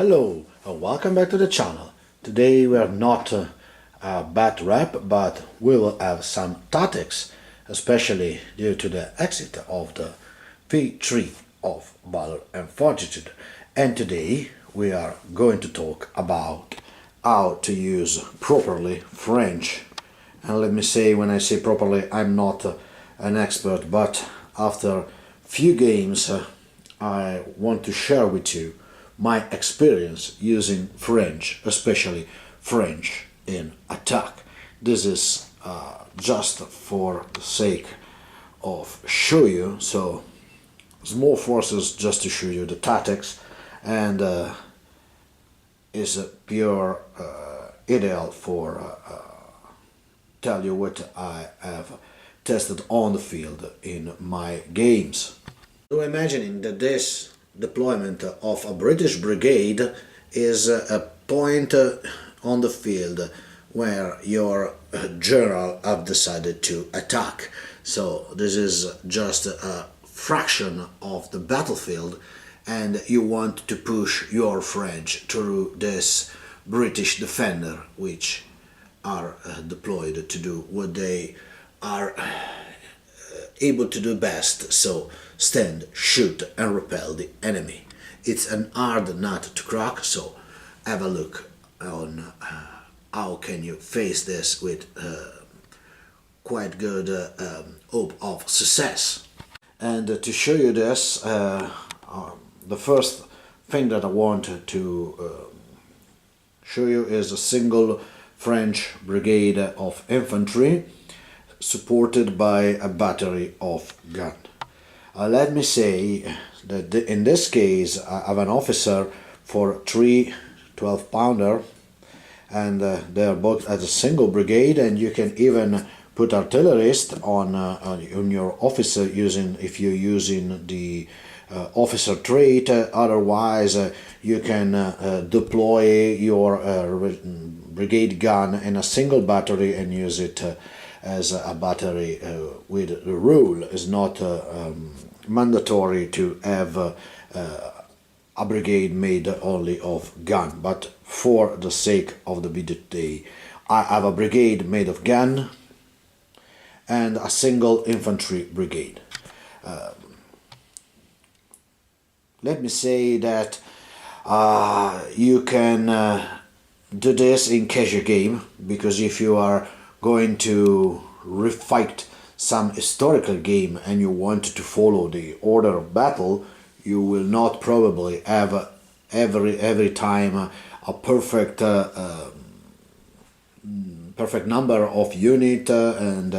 Hello and welcome back to the channel. Today we are not a bat rep, but we will have some tactics, especially due to the exit of the V3 of Valor and Fortitude. And today we are going to talk about how to use properly French. And let me say, when I say properly, I'm not an expert, but after few games I want to share with you my experience using French, especially French in attack. This is just for the sake of show you, so small forces just to show you the tactics, and is a pure ideal for tell you what I have tested on the field in my games. So imagining that this deployment of a British brigade is a point on the field where your general have decided to attack. So this is just a fraction of the battlefield, and you want to push your French through this British defender, which are deployed to do what they are able to do best, so stand, shoot and repel the enemy. It's an hard nut to crack, so have a look on how can you face this with quite good hope of success. And to show you this, the first thing that I want to show you is a single French brigade of infantry supported by a battery of guns. Let me say that in this case I have an officer for 3 12-pounder, and they are both as a single brigade, and you can even put artillerist on your officer using, if you're using the officer trait. Otherwise you can deploy your brigade gun in a single battery and use it as a battery with the rule. Is not mandatory to have a brigade made only of gun, but for the sake of the video today I have a brigade made of gun and a single infantry brigade. Let me say that you can do this in casual game, because if you are going to refight some historical game and you want to follow the order of battle, you will not probably have every time a perfect perfect number of unit and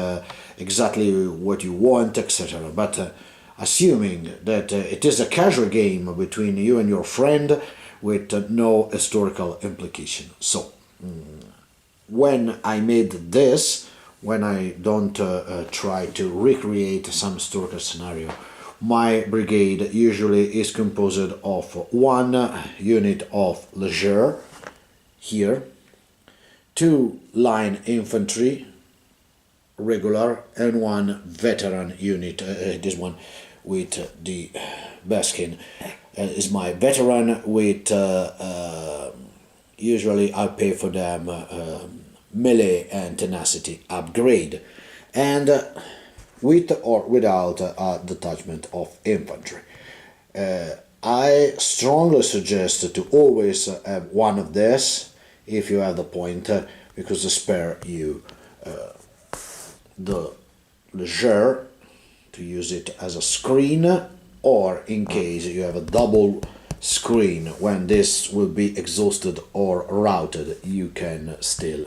exactly what you want, etc. But assuming that it is a casual game between you and your friend with no historical implication. So when I made this, when I don't try to recreate some historical scenario, my brigade usually is composed of 1 unit of leger here, 2 line infantry regular, and 1 veteran unit. This one with the baskin is my veteran with usually I pay for them melee and tenacity upgrade, and with or without a detachment of infantry. I strongly suggest to always have one of this if you have the point, because to spare you the leger to use it as a screen, or in case you have a double screen, when this will be exhausted or routed, you can still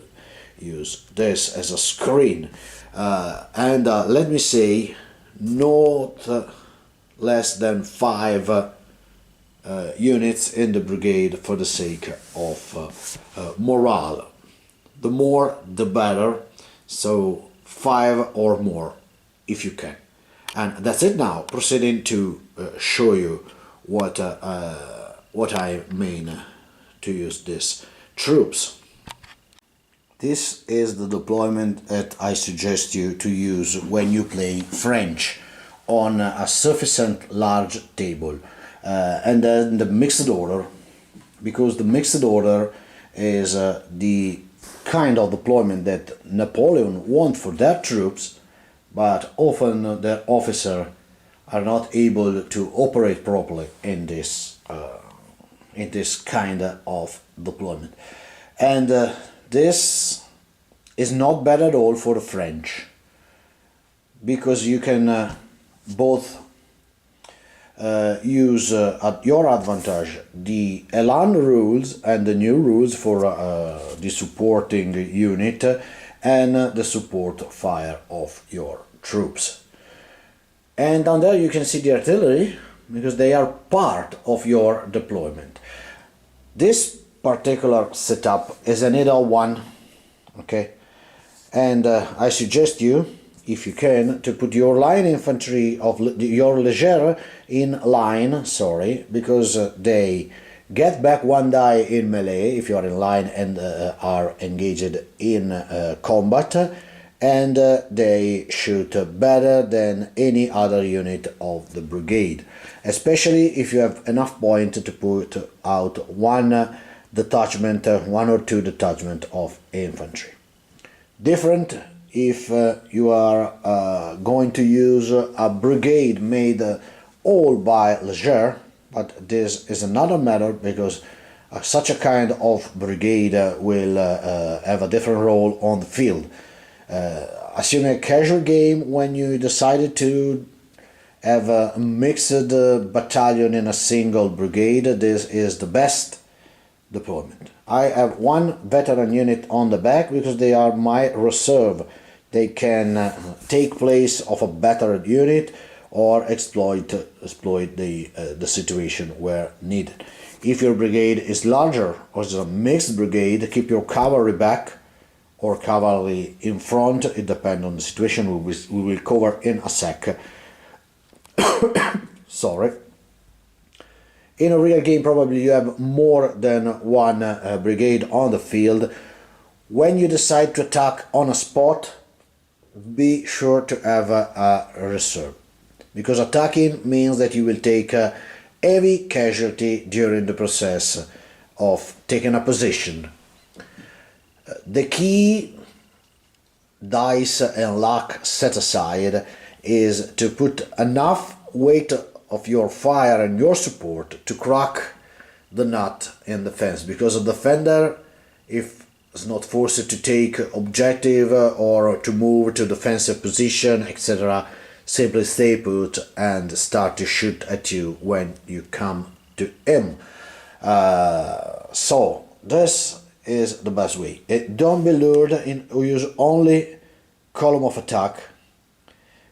use this as a screen. And let me say, not less than 5 units in the brigade for the sake of morale. The more the better, so 5 or more if you can. And that's it. Now proceeding to show you what I mean to use these troops. This is the deployment that I suggest you to use when you play French on a sufficient large table, and then the mixed order because the mixed order is the kind of deployment that Napoleon want for their troops, but often their officers are not able to operate properly in this kind of deployment, and this is not bad at all for the French, because you can both use at your advantage the Elan rules and the new rules for the supporting unit and the support fire of your troops. And down there you can see the artillery, because they are part of your deployment. This particular setup is an either one, okay? And I suggest you, if you can, to put your line infantry of your legere in line, because they get back one die in melee if you are in line and are engaged in combat, and they shoot better than any other unit of the brigade, especially if you have enough point to put out one detachment, one or two detachment of infantry. Different if you are going to use a brigade made all by Leger, but this is another matter, because such a kind of brigade will have a different role on the field. Assuming a casual game, when you decided to have a mixed battalion in a single brigade, this is the best deployment. I have one veteran unit on the back because they are my reserve. They can take place of a battered unit or exploit the situation where needed. If your brigade is larger or is a mixed brigade, keep your cavalry back or cavalry in front. It depends on the situation. We will cover in a sec. Sorry. In a real game, probably you have more than one brigade on the field. When you decide to attack on a spot, be sure to have a reserve, because attacking means that you will take a heavy casualty during the process of taking a position. The key dice and luck set aside is to put enough weight of your fire and your support to crack the nut in the fence, because a defender, if is not forced to take objective or to move to defensive position, etc., simply stay put and start to shoot at you when you come to him. So this is the best way. Don't be lured in use only column of attack,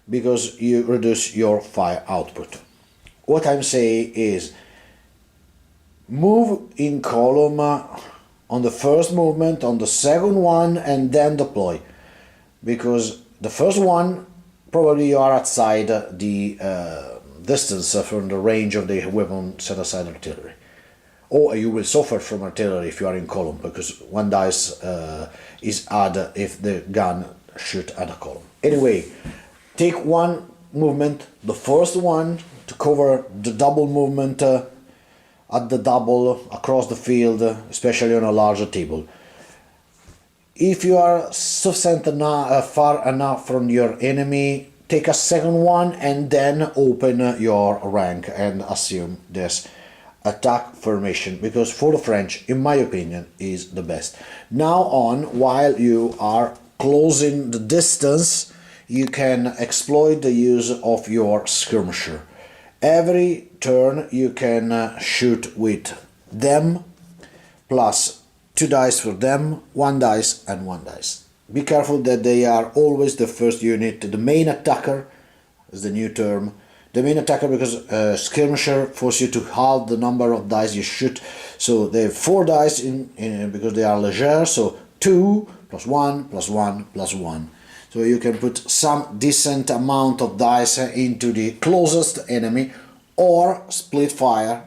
because you reduce your fire output. What I'm saying is move in column on the first movement, on the second one, and then deploy, because the first one probably you are outside the distance from the range of the weapon set aside artillery, or you will suffer from artillery if you are in column, because one dice is added if the gun shoot at a column. Anyway, take one movement, the first one, to cover the double movement at the double across the field, especially on a larger table. If you are sufficient enough, far enough from your enemy, take a second one and then open your rank and assume this attack formation, because for the French, in my opinion, is the best. Now on, while you are closing the distance, you can exploit the use of your skirmisher. Every turn you can shoot with them, plus 2 dice for them, 1 dice and 1 dice. Be careful that they are always the first unit. The main attacker is the new term. The main attacker, because skirmisher force you to halve the number of dice you shoot. So they have 4 dice in because they are leger, so 2 plus 1 plus 1 plus 1. So you can put some decent amount of dice into the closest enemy, or split fire,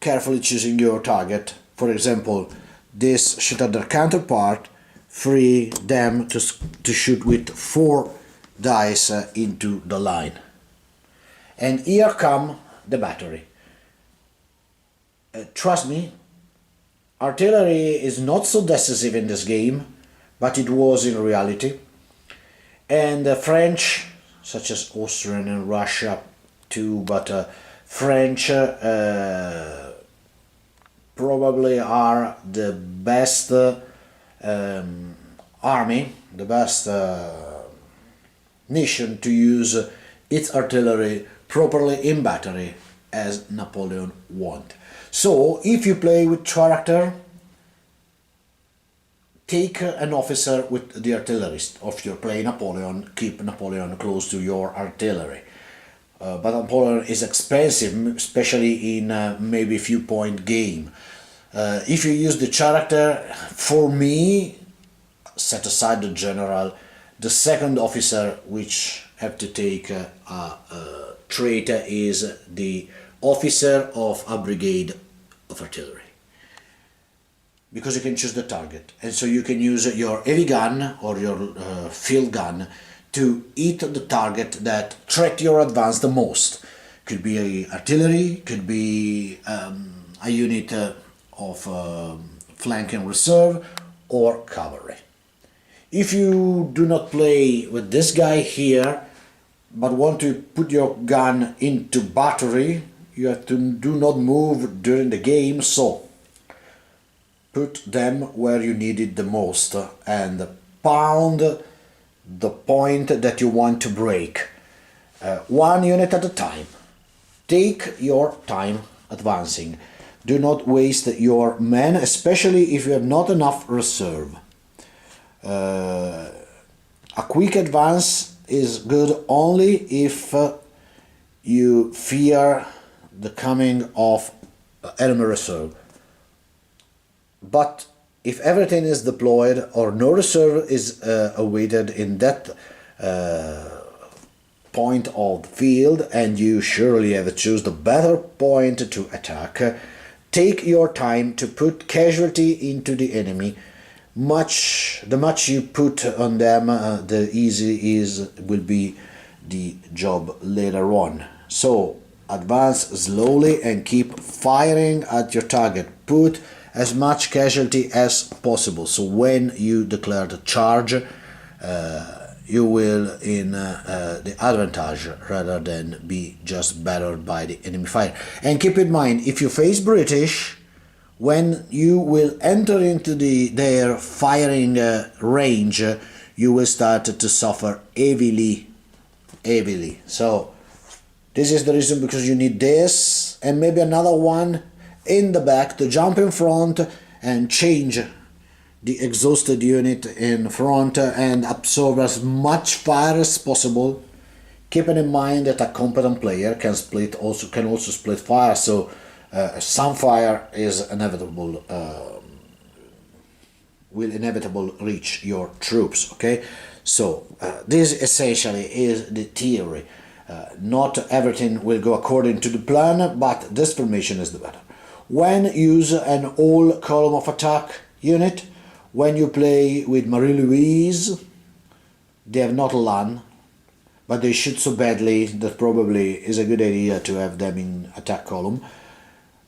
carefully choosing your target. For example, this shoot at their counterpart, free them to shoot with 4 dice into the line. And here come the battery. Trust me, artillery is not so decisive in this game, but it was in reality. And the French, such as Austrian and Russia too, but French probably are the best army, the best nation to use its artillery properly in battery as Napoleon wanted. So if you play with character, take an officer with the artillerist. Or if you're playing Napoleon, keep Napoleon close to your artillery. But Napoleon is expensive, especially in maybe few point game. If you use the character, for me, set aside the general, the second officer which have to take a trait is the officer of a brigade of artillery, because you can choose the target, and so you can use your heavy gun or your field gun to hit the target that threat your advance the most. Could be artillery, could be a unit of flanking reserve, or cavalry. If you do not play with this guy here, but want to put your gun into battery, you have to do not move during the game, so put them where you need it the most and pound the point that you want to break. One unit at a time. Take your time advancing. Do not waste your men, especially if you have not enough reserve. A quick advance is good only if you fear the coming of enemy reserve. But if everything is deployed or no reserve is awaited in that point of the field, and you surely have to choose the better point to attack, take your time to put casualty into the enemy. The much you put on them, the easy will be the job later on. So advance slowly and keep firing at your target. Put as much casualty as possible, so when you declare the charge, you will in the advantage rather than be just battered by the enemy fire. And keep in mind, if you face British, when you will enter into their firing range, you will start to suffer heavily. So this is the reason, because you need this and maybe another one in the back to jump in front and change the exhausted unit in front and absorb as much fire as possible. Keeping in mind that a competent player can also split fire, so some fire is inevitable, will inevitably reach your troops. Okay, so this essentially is the theory. Not everything will go according to the plan, but this formation is the better. When use an all column of attack unit, when you play with Marie-Louise, they have not LAN, but they shoot so badly that probably is a good idea to have them in attack column.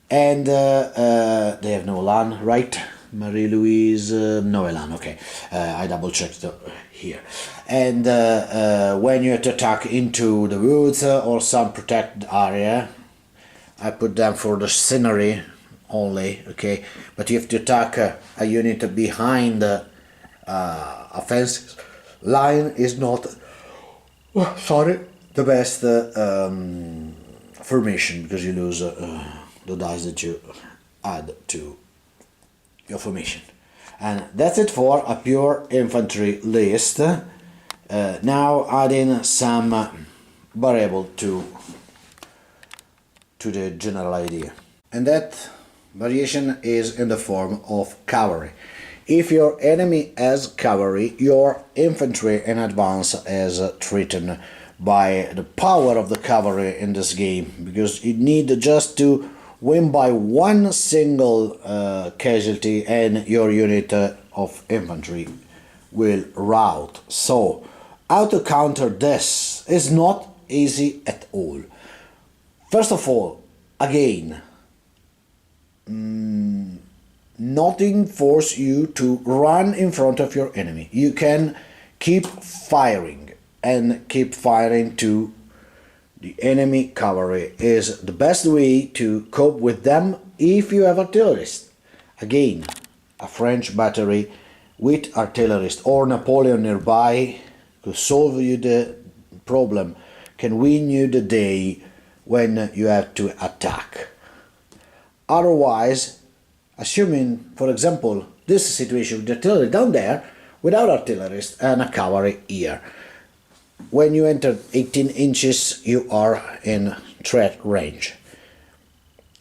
And they have no LAN, right? Marie-Louise, no LAN, okay. I double checked here. And when you have to attack into the woods or some protected area, I put them for the scenery only, okay? But you have to attack a unit behind a fence line is not, the best formation, because you lose the dice that you add to your formation. And that's it for a pure infantry list. Now adding some variable to the general idea, and that variation is in the form of cavalry. If your enemy has cavalry, your infantry in advance is threatened by the power of the cavalry in this game, because you need just to win by one single casualty and your unit of infantry will rout. So how to counter this is not easy at all. First of all, again, nothing forces you to run in front of your enemy. You can keep firing and keep firing to the enemy cavalry is the best way to cope with them if you have artillerists. Again, a French battery with artillerists or Napoleon nearby to solve you the problem can win you the day when you have to attack. Otherwise, assuming, for example, this situation with artillery down there, without artillerists and a cavalry here, when you enter 18 inches, you are in threat range.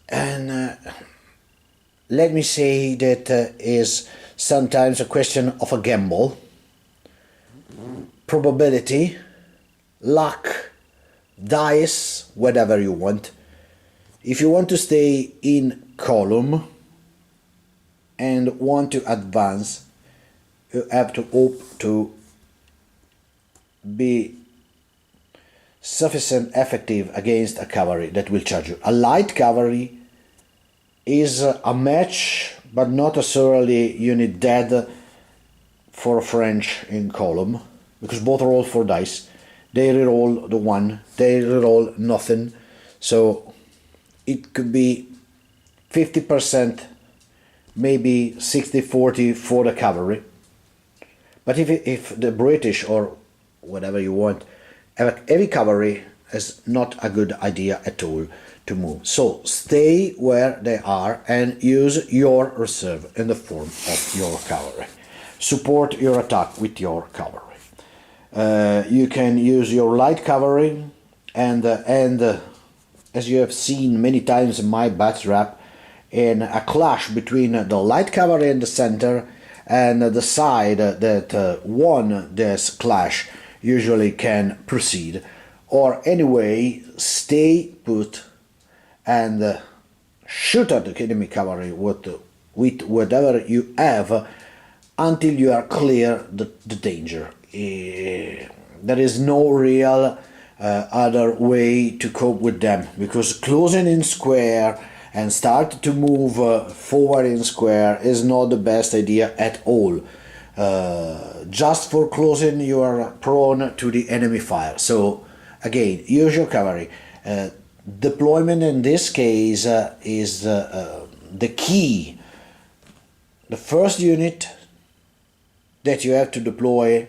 And let me say that is sometimes a question of a gamble, probability, luck, dice, whatever you want. If you want to stay in column and want to advance, you have to hope to be sufficient effective against a cavalry that will charge you. A light cavalry is a match, but not necessarily you need dead for French in column, because both roll 4 dice. They reroll the 1, they reroll nothing, so it could be 50%, maybe 60-40 for the cavalry. But if the British or whatever you want, heavy cavalry is not a good idea at all to move. So stay where they are and use your reserve in the form of your cavalry. Support your attack with your cavalry. You can use your light cavalry and as you have seen many times in my battle rap, in a clash between the light cavalry in the center and the side that won this clash usually can proceed, or anyway stay put and shoot at the enemy cavalry with whatever you have until you are clear the danger. There is no real other way to cope with them, because closing in square and start to move forward in square is not the best idea at all. Just for closing you are prone to the enemy fire. So again, use your cavalry. Deployment in this case is the key. The first unit that you have to deploy,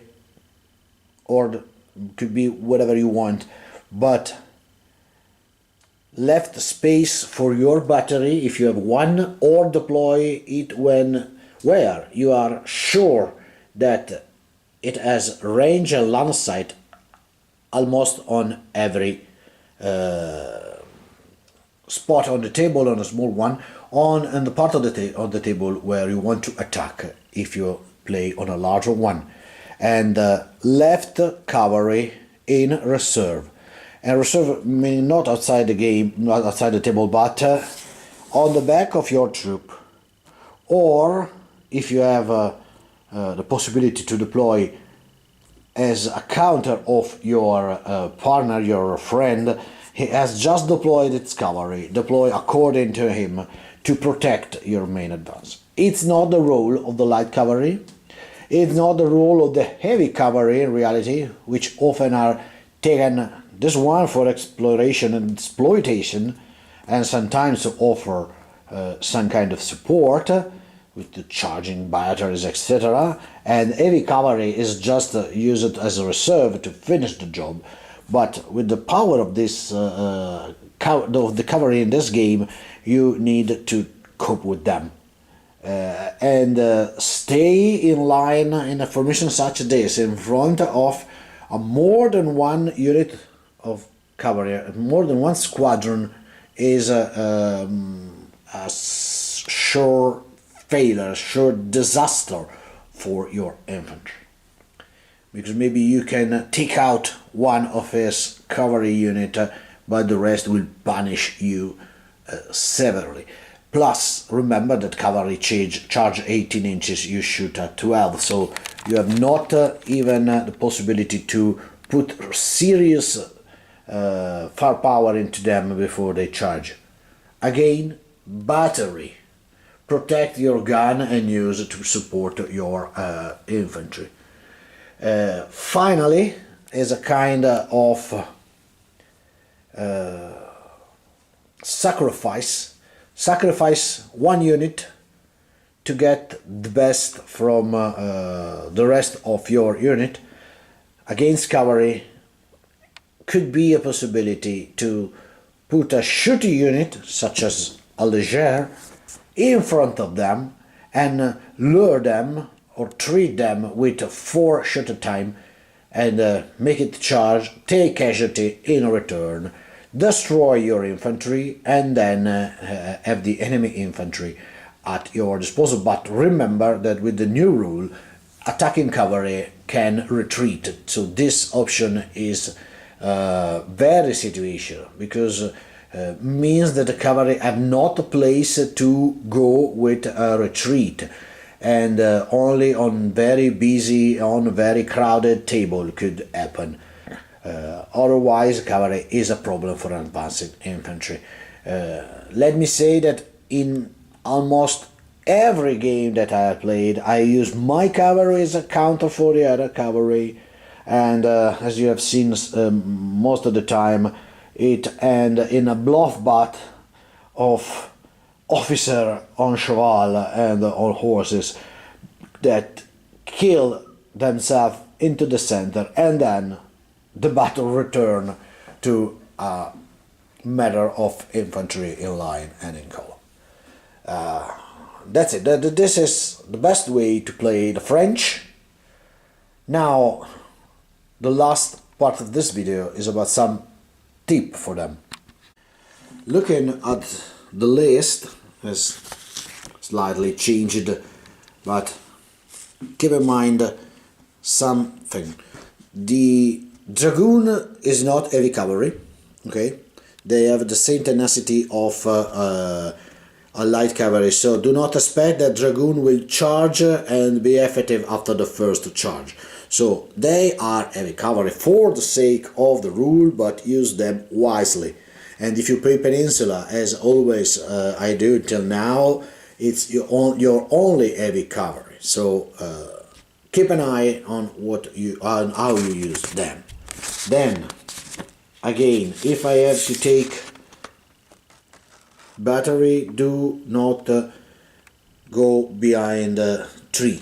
or could be whatever you want, but left space for your battery if you have one, or deploy it where you are sure that it has range and line of sight almost on every spot on the table, on a small one, on the part of the table where you want to attack if you play on a larger one, and left cavalry in reserve. And reserve meaning not outside the game, not outside the table, but on the back of your troop, or if you have the possibility to deploy as a counter of your partner, your friend, he has just deployed its cavalry, deploy according to him to protect your main advance. It's not the role of the light cavalry, it's not the role of the heavy cavalry in reality, which often are taken this one for exploration and exploitation, and sometimes to offer some kind of support with the charging batteries, etc. And heavy cavalry is just used as a reserve to finish the job. But with the power of this of the cavalry in this game, you need to cope with them and stay in line in a formation such as this, in front of a more than one unit of cavalry, more than one squadron, is a sure failure, sure disaster for your infantry. Because maybe you can take out one of his cavalry unit, but the rest will punish you severely. Plus, remember that cavalry charge 18 inches, you shoot at 12, so you have not even the possibility to put serious firepower into them before they charge. Again, battery. protect your gun and use it to support your infantry. Finally, is a kind of sacrifice one unit to get the best from the rest of your unit. Against cavalry could be a possibility to put a shooting unit such as a leger in front of them and lure them or treat them with 4 shot at time and make it charge, take casualty in return, destroy your infantry, and then have the enemy infantry at your disposal. But remember that with the new rule, attacking cavalry can retreat. So this option is very situational, because means that the cavalry have not a place to go with a retreat, and only on very busy, on very crowded table could happen. Otherwise, cavalry is a problem for advancing infantry. Let me say that in almost every game that I have played, I use my cavalry as a counter for the other cavalry, and as you have seen, most of the time it ends in a bloodbath of officer on cheval and on horses that kill themselves into the center, and then the battle return to a matter of infantry in line and in column. That's it. This is the best way to play the French. Now, the last part of this video is about some tip for them. Looking at the list is slightly changed, but keep in mind something. The dragoon is not heavy cavalry, okay? They have the same tenacity of a light cavalry, so do not expect that dragoon will charge and be effective after the first charge. So they are heavy cavalry for the sake of the rule, but use them wisely. And if you play Peninsula, as always I do until now, it's your only heavy cavalry. So keep an eye on how you use them. Then again, if I have to take battery, do not go behind 3.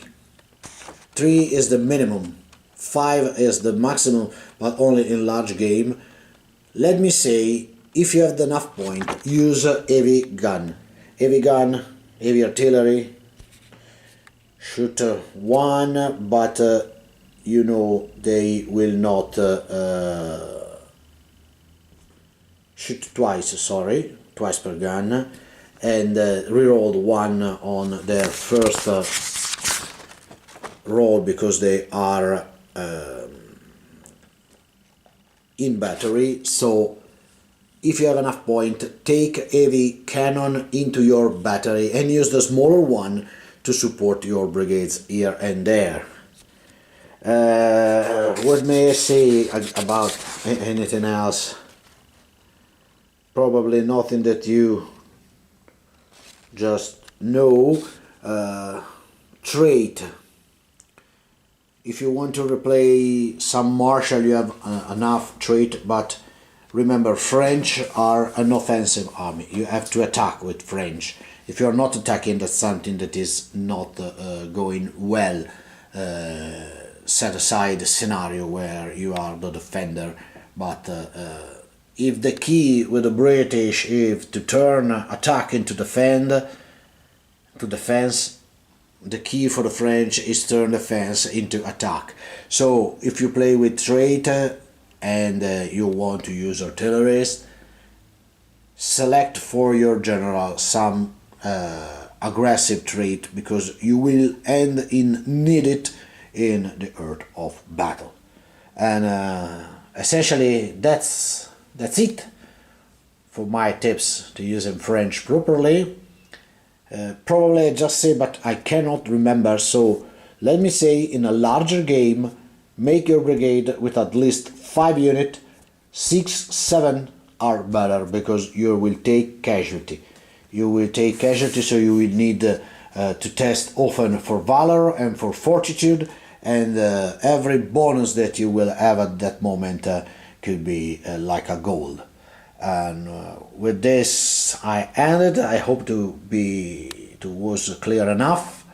3 is the minimum, 5 is the maximum, but only in large game. Let me say, if you have enough point, use a heavy gun, heavy artillery. Shoot one, but you know they will not shoot twice per gun, and reroll one on their first roll because they are in battery. So if you have enough point, take heavy cannon into your battery and use the smaller one to support your brigades here and there. What may I say about anything else? Probably nothing that you just know. Trait. If you want to replay some martial, you have enough trait, but remember, French are an offensive army. You have to attack with French. If you are not attacking, that's something that is not going well. Set aside a scenario where you are the defender, but if the key with the British is to turn attack into defense, the key for the French is turn defense into attack. So if you play with trait and you want to use artilleries, select for your general some aggressive trait, because you will end in need it in the heart of battle. And essentially that's it for my tips to use in French properly. Probably I just say, but I cannot remember, so let me say, in a larger game, make your brigade with at least 5 units. 6, 7 are better, because you will take casualty. you will take casualty, so you will need to test often for Valor and for Fortitude, and every bonus that you will have at that moment could be like a gold. And with this I ended. I hope to was clear enough,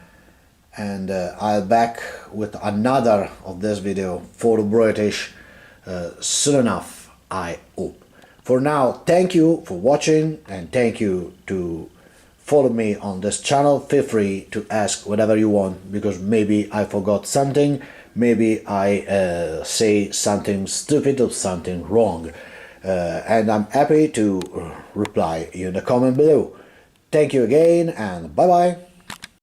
and I'll back with another of this video for the British soon enough, I hope. For now, thank you for watching, and thank you to follow me on this channel. Feel free to ask whatever you want, because maybe I forgot something, maybe I say something stupid or something wrong, and I'm happy to reply you in the comment below. Thank you again, and bye bye.